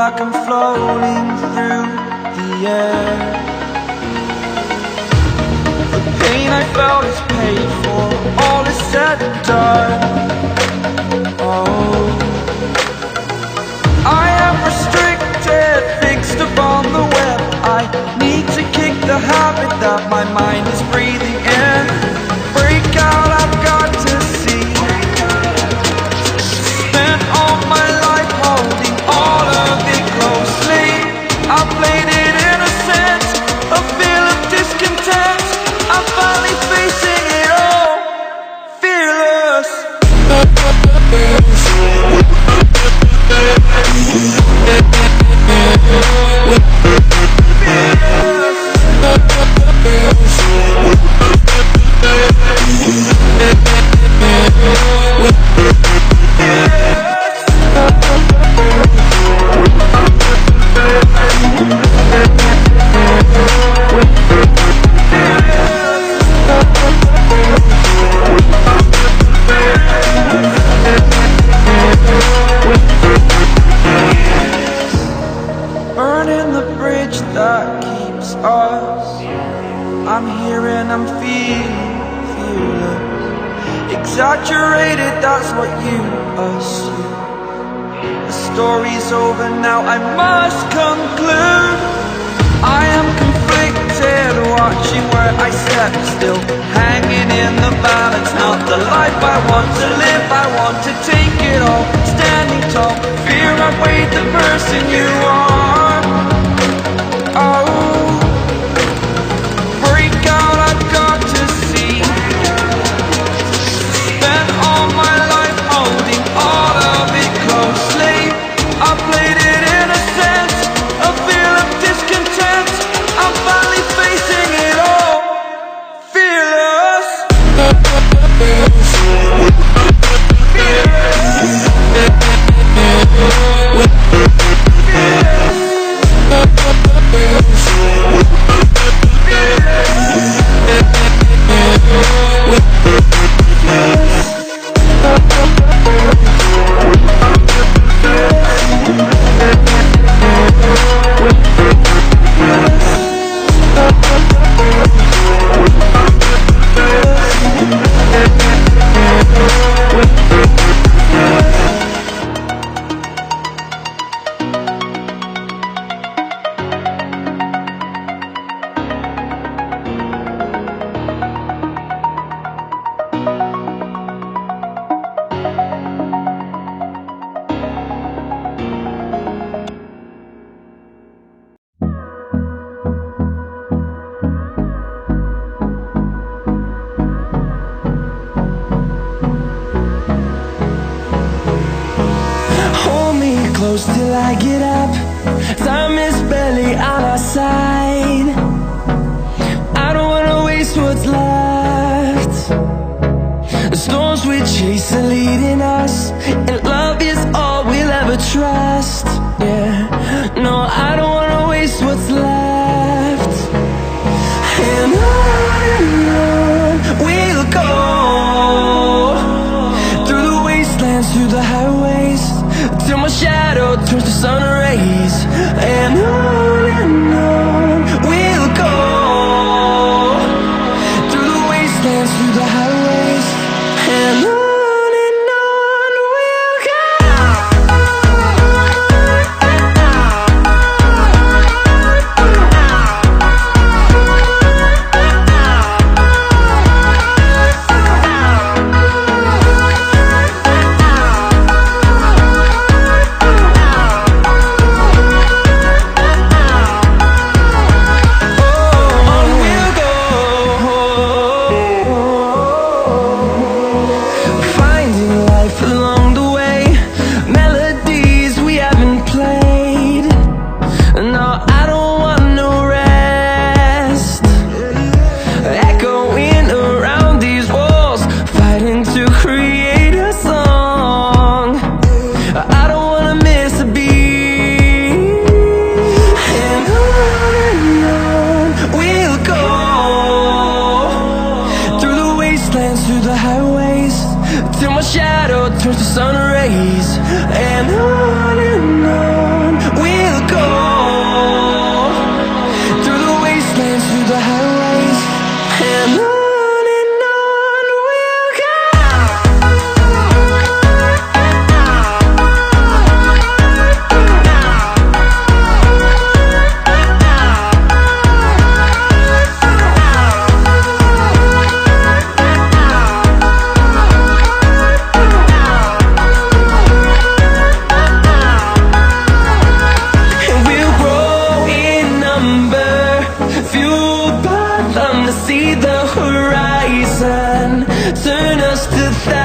like I'm floating through the air. The pain I felt is paid for, all is said and done. Oh, I am restricted, fixed upon the web. I need to kick the habit that my mind is breathing in. Break out, I've got to see. Spent all my life holding all of it closely. I played it innocent, a feel of discontent. I'm finally facing it all, fearless. Burning the bridge that keeps us. I'm here and I'm feeling fearless. Exaggerated, that's what you assume. The story's over now, I must conclude. I am conflicted, watching where I step still, hanging in the balance. Not the life I want to live, I want to take it all. Standing tall, fear I've weighed the person you are. Oh, break out, I've got to see. Spent all my life holding all of it closely. I played it innocent, a feel of discontent. I'm finally facing it all, fearless. Close till I get up. Time is barely on our side. I don't wanna waste what's left. The storms we chase are leading us, and love is all we'll ever trust. Yeah, no, I don't wanna waste what's left. And on we'll go, through the wastelands, through the highways, till my shadow turns to sun rays. And on we'll go, through the wastelands, through the highways. And on we'll go. see the horizon, turn us to thousands.